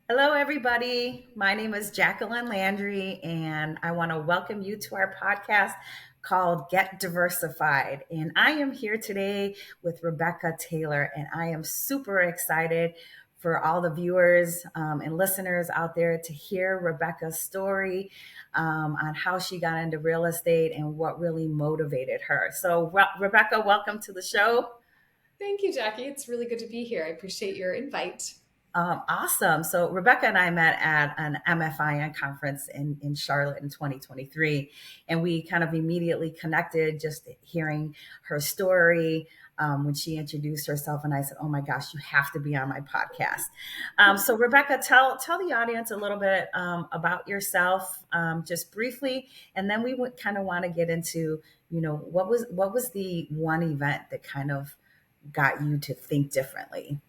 Hello, everybody. My name is Jacqueline Landry, and I want to welcome you to our podcast called Get Diversified. And I am here today with Rebecca Taylor, and I am super excited for all the viewers and listeners out there to hear Rebecca's story on how she got into real estate and what really motivated her. So, Rebecca, welcome to the show. Thank you, Jackie. It's really good to be here. I appreciate your invite. Awesome. So Rebecca and I met at an MFIN conference in Charlotte in 2023, and we kind of immediately connected just hearing her story when she introduced herself. And I said, "Oh my gosh, you have to be on my podcast." So Rebecca, tell the audience a little bit about yourself, just briefly, and then we would kind of want to get into, what was the one event that kind of got you to think differently?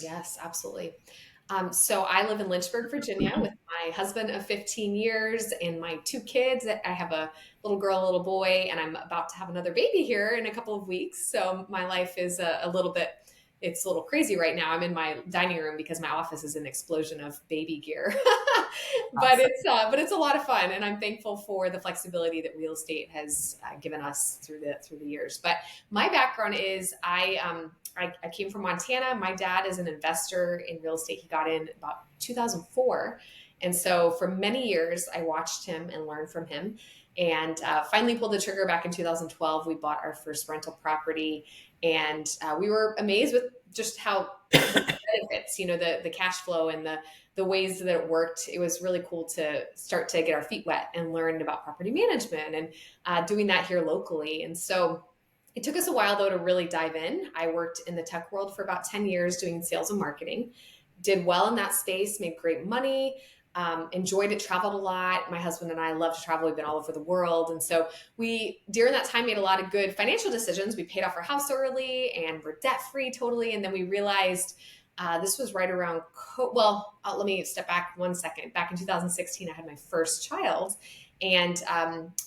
Yes, absolutely. So I live in Lynchburg, Virginia, with my husband of 15 years and my two kids. I have a little girl, a little boy, and I'm about to have another baby here in a couple of weeks. So my life is a little bit, it's a little crazy right now. I'm in my dining room because my office is an explosion of baby gear. Awesome. But it's a lot of fun, and I'm thankful for the flexibility that real estate has given us through the years. But my background is I came from Montana. My dad is an investor in real estate. He got in about 2004. And so for many years, I watched him and learned from him. And finally pulled the trigger back in 2012. We bought our first rental property. And we were amazed with just how the benefits, the cash flow and the ways that it worked. It was really cool to start to get our feet wet and learn about property management and doing that here locally. And so it took us a while, though, to really dive in. I worked in the tech world for about 10 years doing sales and marketing, did well in that space, made great money, enjoyed it, traveled a lot. My husband and I love to travel. We've been all over the world. And so we, during that time, made a lot of good financial decisions. We paid off our house early and we're debt free totally. And then we realized this was right around, let me step back 1 second. Back in 2016, I had my first child. And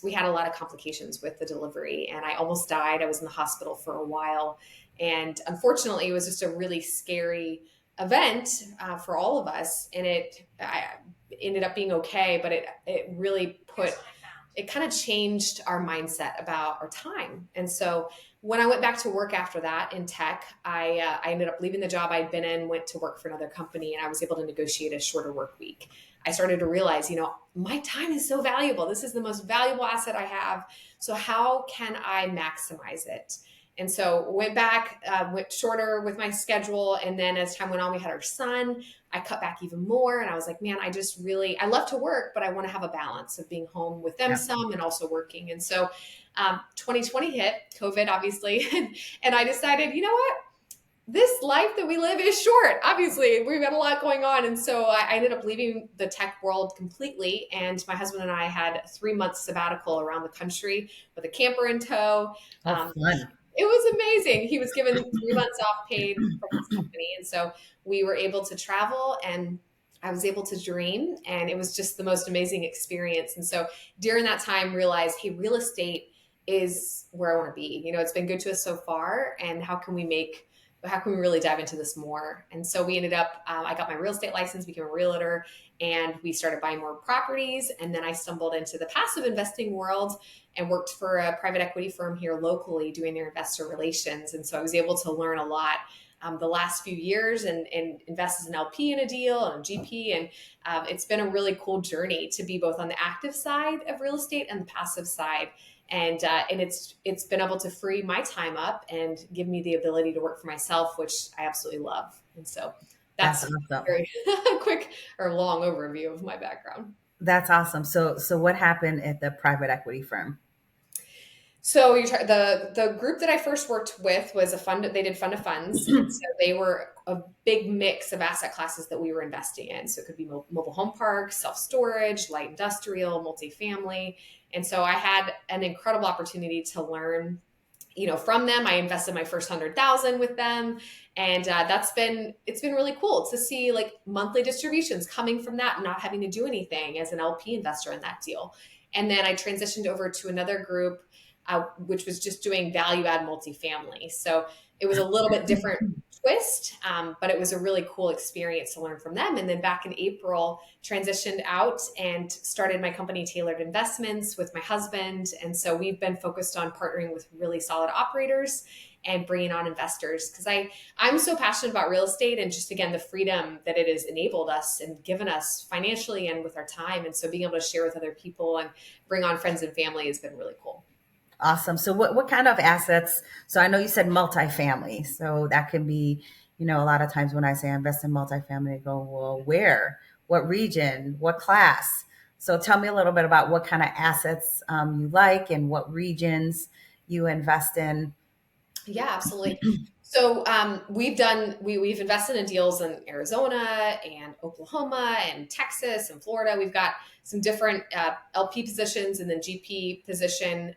we had a lot of complications with the delivery, and I almost died. I was in the hospital for a while. And unfortunately, it was just a really scary event for all of us. And I ended up being okay, but it really it kind of changed our mindset about our time. And so when I went back to work after that in tech, I ended up leaving the job I'd been in, went to work for another company, and I was able to negotiate a shorter work week. I started to realize, my time is so valuable. This is the most valuable asset I have. So how can I maximize it? And so went back, went shorter with my schedule. And then as time went on, we had our son. I cut back even more. And I was like, man, I love to work, but I want to have a balance of being home with them Yeah. some and also working. And so 2020 hit, COVID, obviously. And I decided, you know what? This life that we live is short. Obviously, we've got a lot going on. And so I ended up leaving the tech world completely. And my husband and I had 3 months sabbatical around the country with a camper in tow. Oh, Um, fun. it was amazing. He was given 3 months off paid from his company. And so we were able to travel and I was able to dream. And it was just the most amazing experience. And so during that time, realized, hey, real estate is where I want to be. It's been good to us so far. And how can we really dive into this more? And so we ended up, I got my real estate license, became a realtor, and we started buying more properties. And then I stumbled into the passive investing world and worked for a private equity firm here locally doing their investor relations. And so I was able to learn a lot the last few years and invest as an LP in a deal and a GP. And it's been a really cool journey to be both on the active side of real estate and the passive side. And it's been able to free my time up and give me the ability to work for myself, which I absolutely love. And so That's that's a awesome. very quick or long overview of my background. That's awesome. So what happened at the private equity firm? So the group that I first worked with was a fund. They did fund of funds, and so they were a big mix of asset classes that we were investing in. So it could be mobile home parks, self storage, light industrial, multifamily, and so I had an incredible opportunity to learn, from them. I invested my first 100,000 with them, and it's been really cool to see like monthly distributions coming from that, not having to do anything as an LP investor in that deal. And then I transitioned over to another group which was just doing value add multifamily. So it was a little bit different twist, but it was a really cool experience to learn from them. And then back in April, transitioned out and started my company, Tailored Investments, with my husband. And so we've been focused on partnering with really solid operators and bringing on investors because I'm so passionate about real estate and just again the freedom that it has enabled us and given us financially and with our time. And so being able to share with other people and bring on friends and family has been really cool. Awesome. So what kind of assets? So I know you said multifamily. So that can be, a lot of times when I say I invest in multifamily, I go, well, where, what region, what class? So tell me a little bit about what kind of assets you like and what regions you invest in. Yeah, absolutely. So we've invested in deals in Arizona and Oklahoma and Texas and Florida. We've got some different LP positions and then GP position.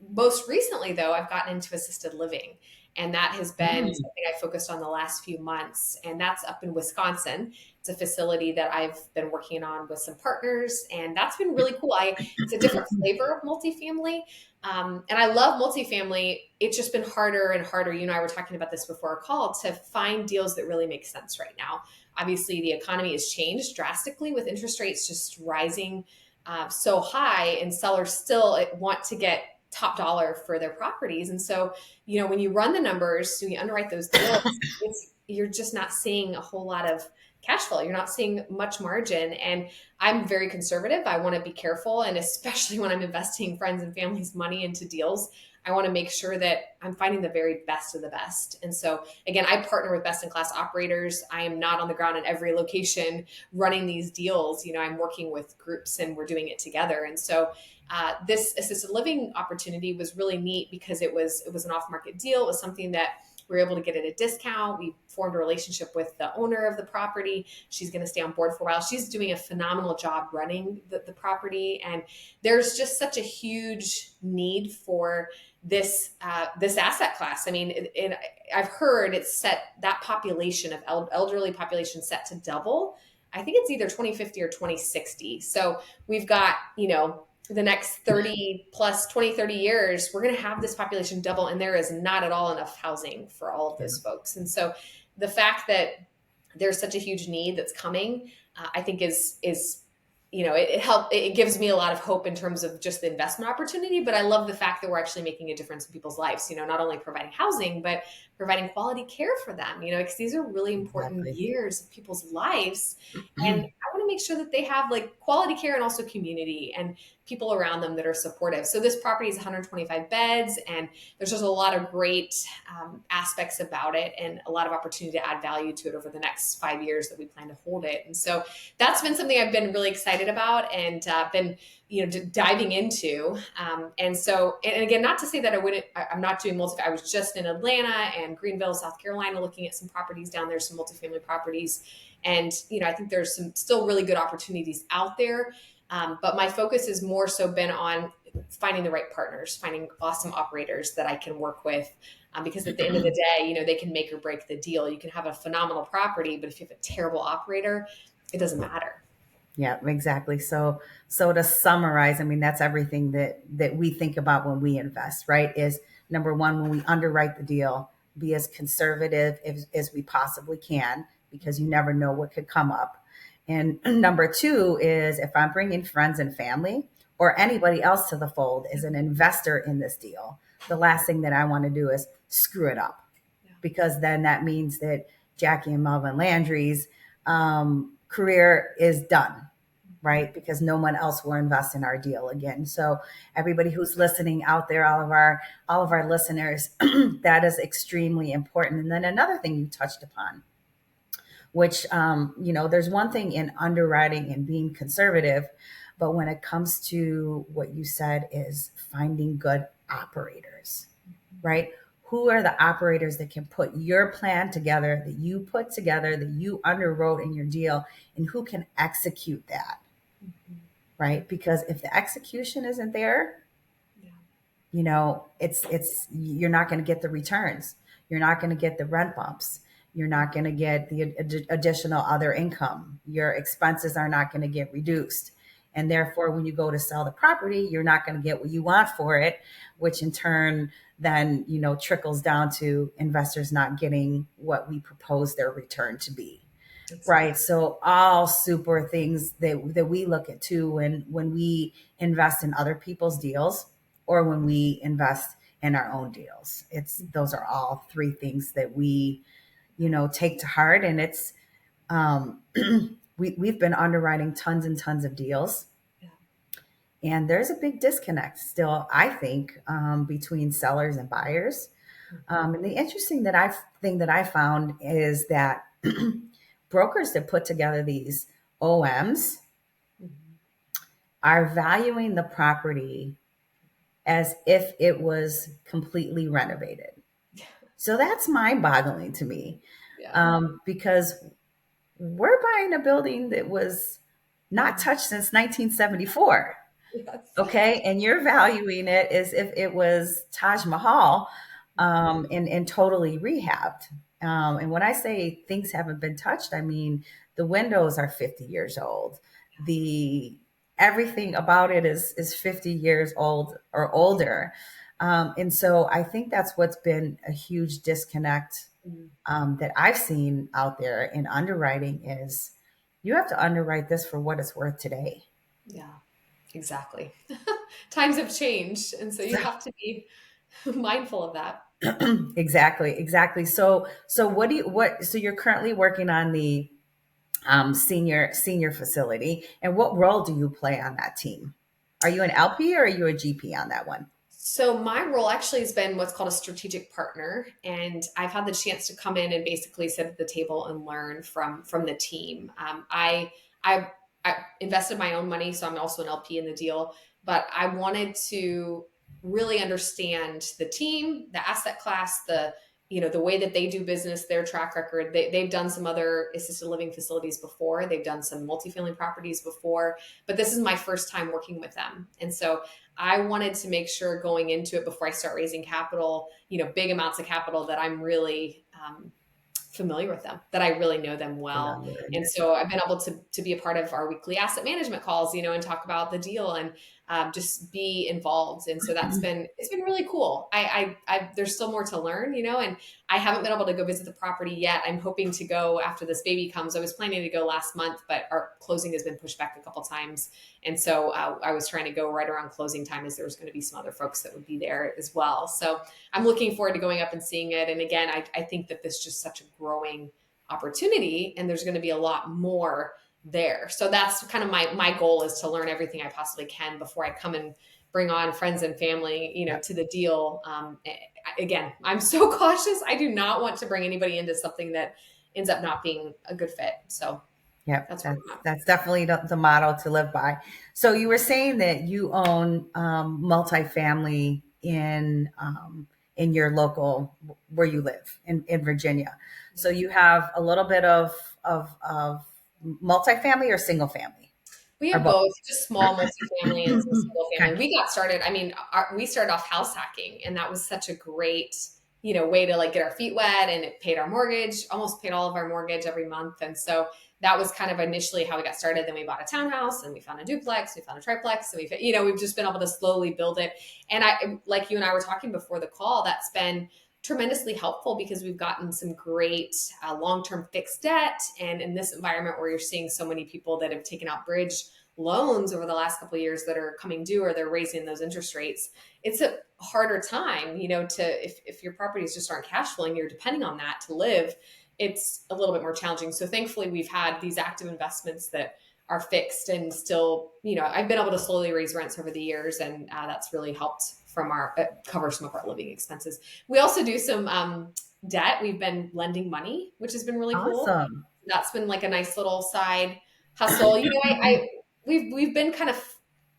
Most recently, though, I've gotten into assisted living, and that has been Mm. something I focused on the last few months. And that's up in Wisconsin. It's a facility that I've been working on with some partners, and that's been really cool. It's a different flavor of multifamily. And I love multifamily. It's just been harder and harder. You and I were talking about this before our call to find deals that really make sense right now. Obviously, the economy has changed drastically with interest rates just rising so high, and sellers still want to get top dollar for their properties. And so, when you run the numbers, when you underwrite those deals, you're just not seeing a whole lot of cash flow. You're not seeing much margin. And I'm very conservative. I want to be careful. And especially when I'm investing friends and family's money into deals, I want to make sure that I'm finding the very best of the best. And so, again, I partner with best in class operators. I am not on the ground in every location running these deals. I'm working with groups and we're doing it together. And so, this assisted living opportunity was really neat because it was an off market deal. It was something that we were able to get at a discount. We formed a relationship with the owner of the property. She's going to stay on board for a while. She's doing a phenomenal job running the property. And there's just such a huge need for this asset class. I mean, I've heard it's set that population of elderly population set to double. I think it's either 2050 or 2060. So we've got, the next 30 plus 20, 30 years, we're going to have this population double. And there is not at all enough housing for all of those folks. And so the fact that there's such a huge need that's coming, I think is it gives me a lot of hope in terms of just the investment opportunity. But I love the fact that we're actually making a difference in people's lives, not only providing housing, but providing quality care for them, because these are really important Exactly. years of people's lives. And I want to make sure that they have like quality care and also community and people around them that are supportive. So this property is 125 beds, and there's just a lot of great aspects about it and a lot of opportunity to add value to it over the next 5 years that we plan to hold it. And so that's been something I've been really excited about and been diving into. And again, not to say that I'm not doing I was just in Atlanta and Greenville, South Carolina, looking at some properties down there, some multifamily properties. And, I think there's some still really good opportunities out there. But my focus has more so been on finding the right partners, finding awesome operators that I can work with. Because at the end of the day, they can make or break the deal. You can have a phenomenal property, but if you have a terrible operator, it doesn't matter. Yeah, exactly. So to summarize, I mean, that's everything that we think about when we invest, right? Is number one, when we underwrite the deal, be as conservative as we possibly can, because you never know what could come up. And number two is if I'm bringing friends and family or anybody else to the fold as an investor in this deal, the last thing that I want to do is screw it up, Yeah. because then that means that Jackie and Melvin Landry's career is done, right? Because no one else will invest in our deal again. So everybody who's listening out there, all of our listeners, that is extremely important. And then another thing you touched upon, which there's one thing in underwriting and being conservative, but when it comes to what you said is finding good operators, right? Who are the operators that can put your plan together, that you put together, that you underwrote in your deal, and who can execute that, right? Because if the execution isn't there, Yeah. it's you're not going to get the returns. You're not going to get the rent bumps. You're not going to get the additional other income. Your expenses are not going to get reduced. And therefore, when you go to sell the property, you're not going to get what you want for it, which in turn then, trickles down to investors not getting what we propose their return to be. Exactly. Right. So all super things that we look at too when we invest in other people's deals or when we invest in our own deals. It's those are all three things that we, take to heart. And it's we've been underwriting tons and tons of deals. Yeah. And there's a big disconnect still, I think, between sellers and buyers. And the interesting thing that I found is that brokers that put together these OMs Mhm. are valuing the property as if it was completely renovated. So that's mind boggling to me, Yeah. because we're buying a building that was not Mhm. touched since 1974. Yes. Okay. And you're valuing it as if it was Taj Mahal, and totally rehabbed. And when I say things haven't been touched, I mean the windows are 50 years old. The Everything about it is 50 years old or older. And so I think that's what's been a huge disconnect, Mhm. that I've seen out there in underwriting is you have to underwrite this for what it's worth today. Yeah, exactly. Times have changed, and so you have to be mindful of that. Exactly. So so you're currently working on the senior facility, and what role do you play on that team? Are you an LP or are you a GP on that one? So my role actually has been what's called a strategic partner, and I've had the chance to come in and basically sit at the table and learn from the team. I I invested my own money, so I'm also an LP in the deal, but I wanted to really understand the team, the asset class, the way that they do business, their track record. They've done some other assisted living facilities before. They've done some multifamily properties before, but this is my first time working with them, and so I wanted to make sure going into it before I start raising capital, big amounts of capital, that I'm really familiar with them, that I really know them well. And so I've been able to be a part of our weekly asset management calls, and talk about the deal and just be involved. And so it's been really cool. There's still more to learn, and I haven't been able to go visit the property yet. I'm hoping to go after this baby comes. I was planning to go last month, but our closing has been pushed back a couple times. And so I was trying to go right around closing time, as there was going to be some other folks that would be there as well. So I'm looking forward to going up and seeing it. And again, I think that this is just such a growing opportunity, and there's going to be a lot more there. So that's kind of my goal, is to learn everything I possibly can before I come and bring on friends and family, Yep. to the deal. Again, I'm so cautious. I do not want to bring anybody into something that ends up not being a good fit. So Yep, that's where that's I'm at. that's definitely the motto to live by. So you were saying that you own multifamily in your local where you live in Virginia. So you have a little bit of multifamily or single family We or have both. both, just small multifamily and some single family. Okay. We got started. I mean, we started off house hacking, and that was such a great, way to like get our feet wet, and it paid our mortgage, almost paid all of our mortgage every month. And so that was kind of initially how we got started. Then we bought a townhouse, and we found a duplex, we found a triplex, and we've just been able to slowly build it. And like you and I were talking before the call, that's been tremendously helpful because we've gotten some great long-term fixed debt. And in this environment where you're seeing so many people that have taken out bridge loans over the last couple of years that are coming due, or they're raising those interest rates, it's a harder time, if your properties just aren't cash flowing, you're depending on that to live, it's a little bit more challenging. So thankfully we've had these active investments that are fixed, and still, I've been able to slowly raise rents over the years, and that's really helped from our cover some of our living expenses. We also do some debt. We've been lending money, which has been really cool. Awesome. That's been like a nice little side hustle. I we've been kind of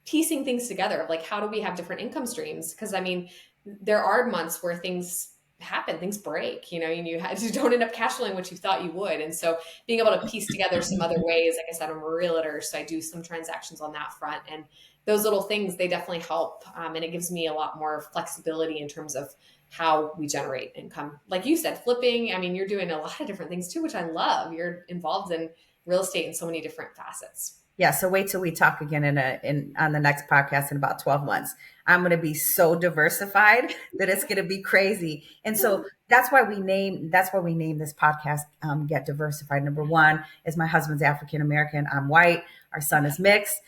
piecing things together of like, how do we have different income streams? Because I mean, there are months where things happen, things break, and you don't end up cash flowing what you thought you would. And so being able to piece together some other ways, like I said, I'm a realtor, so I do some transactions on that front. And those little things, they definitely help. And it gives me a lot more flexibility in terms of how we generate income. Like you said, flipping, I mean, you're doing a lot of different things too, which I love. You're involved in real estate in so many different facets. Yeah, so wait till we talk again in on the next podcast in about 12 months. I'm going to be so diversified that it's going to be crazy. And so that's why we name this podcast Get Diversified. Number one is my husband's African American, I'm white, our son is mixed.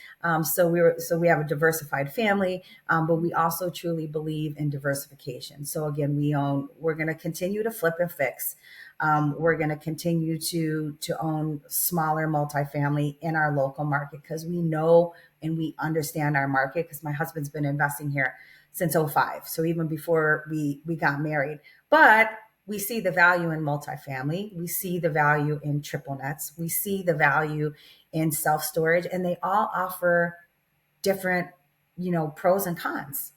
So we have a diversified family, but we also truly believe in diversification. So again, we're going to continue to flip and fix. We're going to continue to own smaller multifamily in our local market because we know and we understand our market. Because my husband's been investing here since '05, so even before we got married. But we see the value in multifamily. We see the value in triple nets. We see the value in self storage, and they all offer different, pros and cons.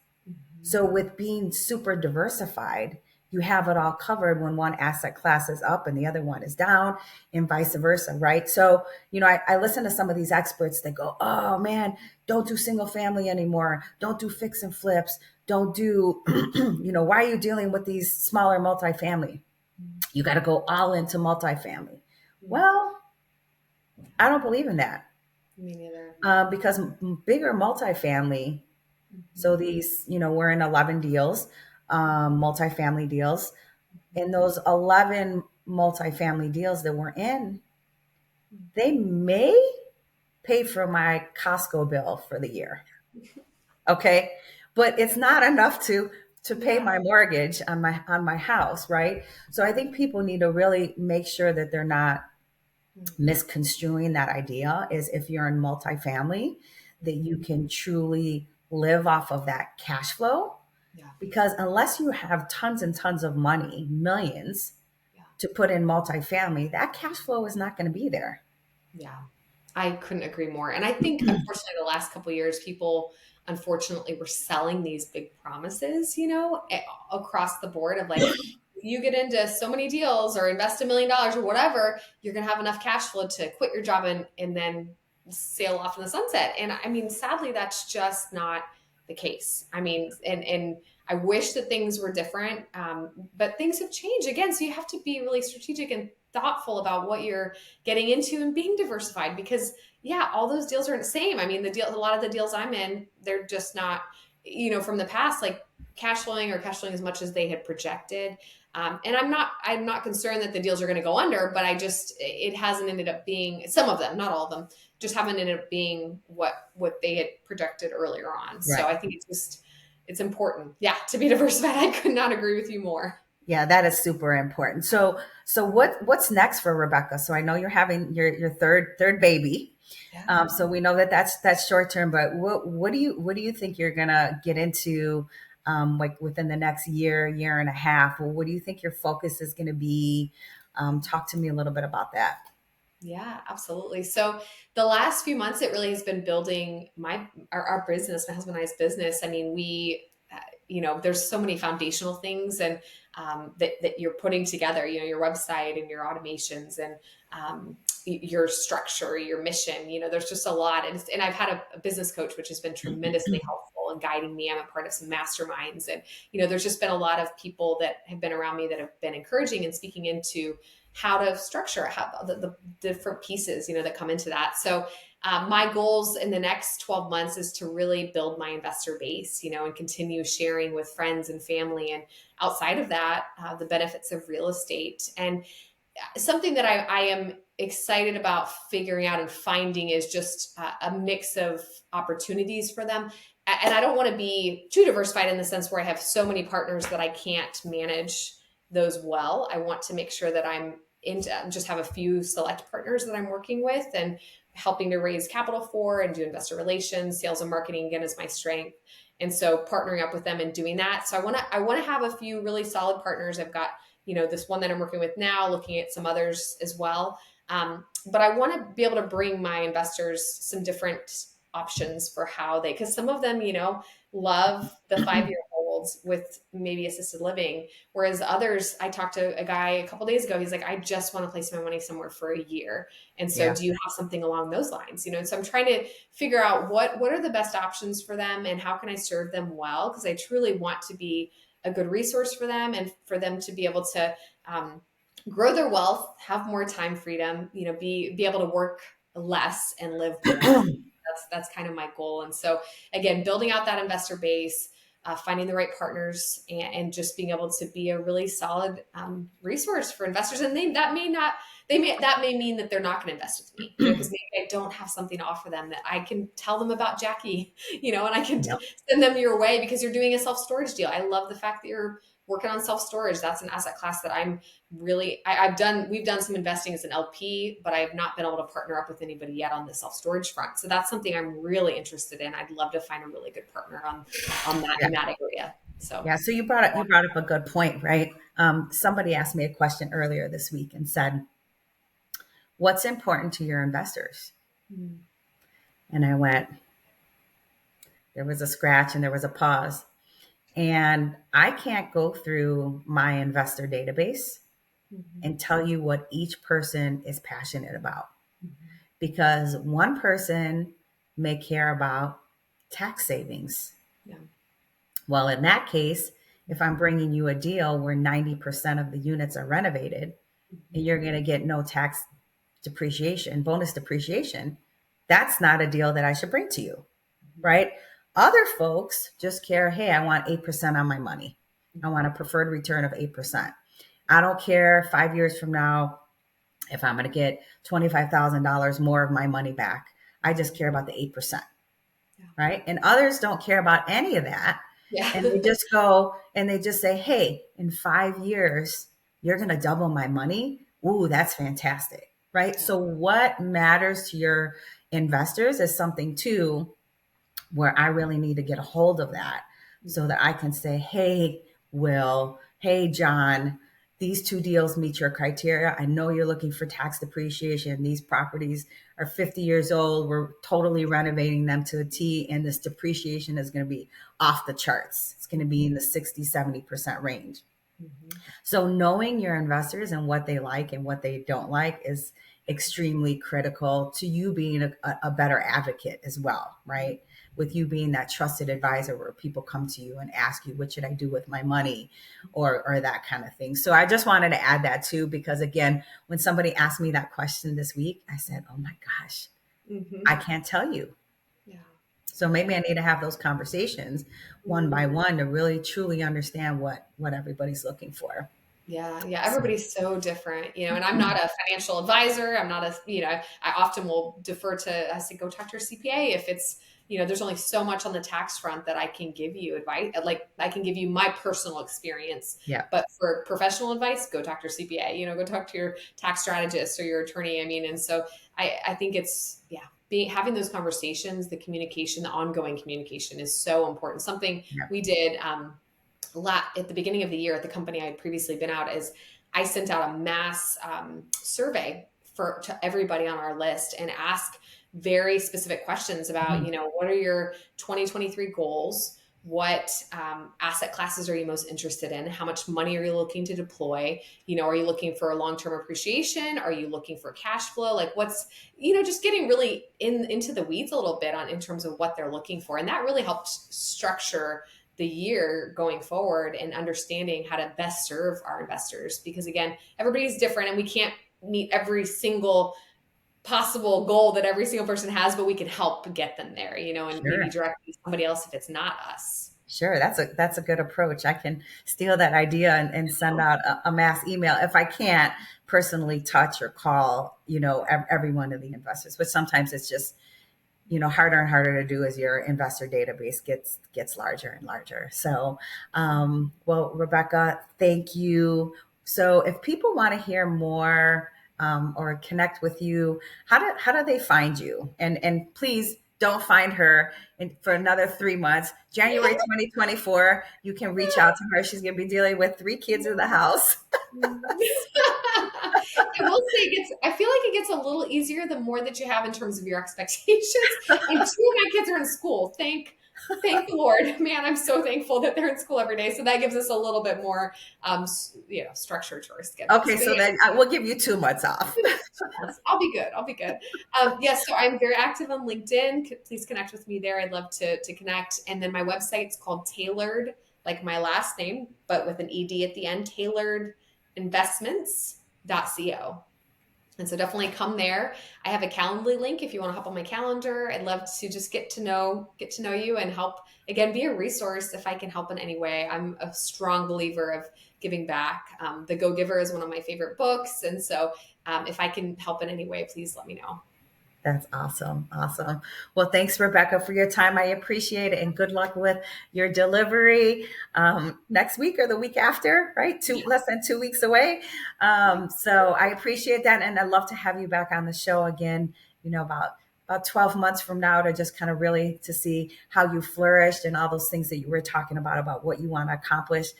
So with being super diversified, you have it all covered when one asset class is up and the other one is down, and vice versa, right? So, I listen to some of these experts that go, oh man, don't do single family anymore. Don't do fix and flips. Don't do, why are you dealing with these smaller multifamily? You got to go all into multifamily. Well, I don't believe in that. Me neither. Because bigger multifamily, so these, we're in 11 deals, multifamily deals. In those 11 multifamily deals that we're in, they may pay for my Costco bill for the year. Okay. But it's not enough to pay Yeah. my mortgage on my house, right? So I think people need to really make sure that they're not misconstruing that idea is if you're in multifamily, that you can truly live off of that cash flow. Yeah. Because unless you have tons and tons of money, millions Yeah. to put in multifamily, that cash flow is not going to be there. Yeah. I couldn't agree more. And I think, unfortunately, the last couple of years, people unfortunately were selling these big promises, across the board of like, you get into so many deals or invest $1 million or whatever, you're going to have enough cash flow to quit your job and then sail off in the sunset. And I mean, sadly, that's just not the case. I mean, and I wish that things were different, but things have changed again. So you have to be really strategic and thoughtful about what you're getting into and being diversified because yeah, all those deals aren't the same. I mean, a lot of the deals I'm in, they're just not, from the past, like cash flowing as much as they had projected. And I'm not concerned that the deals are going to go under, but it hasn't ended up being some of them, not all of them, just haven't ended up being what they had projected earlier on. So Right. I think it's important, yeah, to be diversified. I could not agree with you more. Yeah, that is super important. So what's next for Rebecca? So I know you're having your third baby. Yeah. So we know that that's short term, but what do you think you're gonna get into, like within the next year and a half? Or what do you think your focus is gonna be? Talk to me a little bit about that. Yeah, absolutely. So the last few months, it really has been building our business, my husband and I's business. I mean, there's so many foundational things and that you're putting together, your website and your automations and your structure, your mission, there's just a lot. And I've had a business coach, which has been tremendously helpful in guiding me. I'm a part of some masterminds and, there's just been a lot of people that have been around me that have been encouraging and speaking into how to structure how the different pieces, that come into that. So my goals in the next 12 months is to really build my investor base, and continue sharing with friends and family. And outside of that, the benefits of real estate. And something that I am excited about figuring out and finding is just a mix of opportunities for them. And I don't want to be too diversified in the sense where I have so many partners that I can't manage those well. I want to make sure that I'm just have a few select partners that I'm working with and helping to raise capital for and do investor relations, sales and marketing again is my strength. And so partnering up with them and doing that. So I want to have a few really solid partners. I've got, this one that I'm working with now, looking at some others as well. But I want to be able to bring my investors some different options for how because some of them, love the 5-year holds with maybe assisted living. Whereas others, I talked to a guy a couple days ago. He's like, I just want to place my money somewhere for a year. And so Yeah. do you have something along those lines? And so I'm trying to figure out what are the best options for them and how can I serve them well? Because I truly want to be a good resource for them and for them to be able to grow their wealth, have more time freedom, be able to work less and live more. That's kind of my goal. And so again, building out that investor base, finding the right partners, and just being able to be a really solid resource for investors. And that may not, that may mean that they're not going to invest with me, because maybe I don't have something to offer them, that I can tell them about Jackie, and I can Yep. send them your way because you're doing a self-storage deal. I love the fact that you're working on self-storage. That's an asset class that I'm really, we've done some investing as an LP, but I have not been able to partner up with anybody yet on the self-storage front. So that's something I'm really interested in. I'd love to find a really good partner on that, Yeah. in that area. So Yeah. So you brought up a good point, right? Somebody asked me a question earlier this week and said, "What's important to your investors?" mm, And I went, there was a scratch and there was a pause. And I can't go through my investor database mhm, and tell you what each person is passionate about, mhm, because one person may care about tax savings. yeah, Well, in that case, if I'm bringing you a deal where 90% of the units are renovated and mhm, you're going to get no tax depreciation, bonus depreciation, that's not a deal that I should bring to you, right? Other folks just care, hey, I want 8% on my money. I want a mhm, preferred return of 8%. I don't care 5 years from now if I'm going to get $25,000 more of my money back. I just care about the 8%, yeah, right? And others don't care about any of that. yeah, And they just go and they just say, hey, in 5 years, you're going to double my money. Ooh, that's fantastic, right? yeah, So, what matters to your investors is something too where I really need to get a hold of that so mhm, that I can say, hey, Will, hey, John, these two deals meet your criteria. I know you're looking for tax depreciation. These properties are 50 years old. We're totally renovating them to a T, and this depreciation is going to be off the charts. It's going to be in the 60, 70% range. mhm, So knowing your investors and what they like and what they don't like is extremely critical to you being a better advocate as well, right? With you being that trusted advisor where people come to you and ask you, what should I do with my money, or that kind of thing. So I just wanted to add that too, because again, when somebody asked me that question this week, I said, oh my gosh, I mhm, can't tell you. yeah, So maybe yeah. I need to have those conversations one by Mhm. one to really truly understand what everybody's looking for. Yeah, yeah, So everybody's so different, and I'm not a financial advisor. I'm not a, I often will defer to, I say, go talk to your CPA if it's, there's only so much on the tax front that I can give you advice. Like I can give you my personal experience, yeah. but for professional advice, go talk to your CPA, go talk to your tax strategist or your attorney. I mean, and so I think it's, yeah, having those conversations, the communication, the ongoing communication is so important. Something Yeah. we did, at the beginning of the year at the company I had previously been out, is I sent out a mass survey to everybody on our list and ask very specific questions about, Mhm. what are your 2023 goals? What asset classes are you most interested in? How much money are you looking to deploy? Are you looking for a long-term appreciation? Are you looking for cash flow? Like what's, just getting really into the weeds a little bit in terms of what they're looking for. And that really helped structure the year going forward and understanding how to best serve our investors, because again, everybody's different and we can't meet every single possible goal that every single person has, but we can help get them there, and maybe Sure. direct somebody else if it's not us. Sure. That's a good approach. I can steal that idea and send out a mass email if I can't personally touch or call, every one of the investors. But sometimes it's just, harder and harder to do as your investor database gets larger and larger. So, well, Rebecca, thank you. So, if people want to hear more or connect with you, how do they find you? And please don't find her for another 3 months. January 2024, you can reach out to her. She's going to be dealing with 3 kids in the house. I will say I feel like it gets a little easier the more that you have in terms of your expectations. And two of my kids are in school. Thank the Lord. Man, I'm so thankful that they're in school every day. So that gives us a little bit more, structure to our schedules. Okay, But so yeah, then I will give you 2 months off. I'll be good. I'll be good. Yes, so I'm very active on LinkedIn. Please connect with me there. I'd love to connect. And then my website's called Tailored, like my last name, but with an ED at the end, tailoredinvestments.co. And so definitely come there. I have a Calendly link if you want to hop on my calendar. I'd love to just get to know you and help, again, be a resource if I can help in any way. I'm a strong believer of giving back. The Go Giver is one of my favorite books, and so if I can help in any way, please let me know. That's awesome. Awesome. Well, thanks, Rebecca, for your time. I appreciate it. And good luck with your delivery next week or the week after, right? Less than 2 weeks away. So I appreciate that. And I'd love to have you back on the show again, about 12 months from now to just kind of really to see how you flourished and all those things that you were talking about what you want to accomplish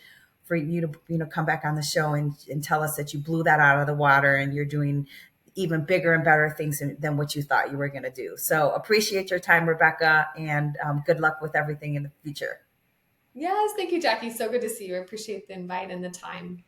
for you to, come back on the show and tell us that you blew that out of the water and you're doing even bigger and better things than what you thought you were going to do. So appreciate your time, Rebecca, and good luck with everything in the future. Yes, thank you, Jackie. So good to see you. I appreciate the invite and the time.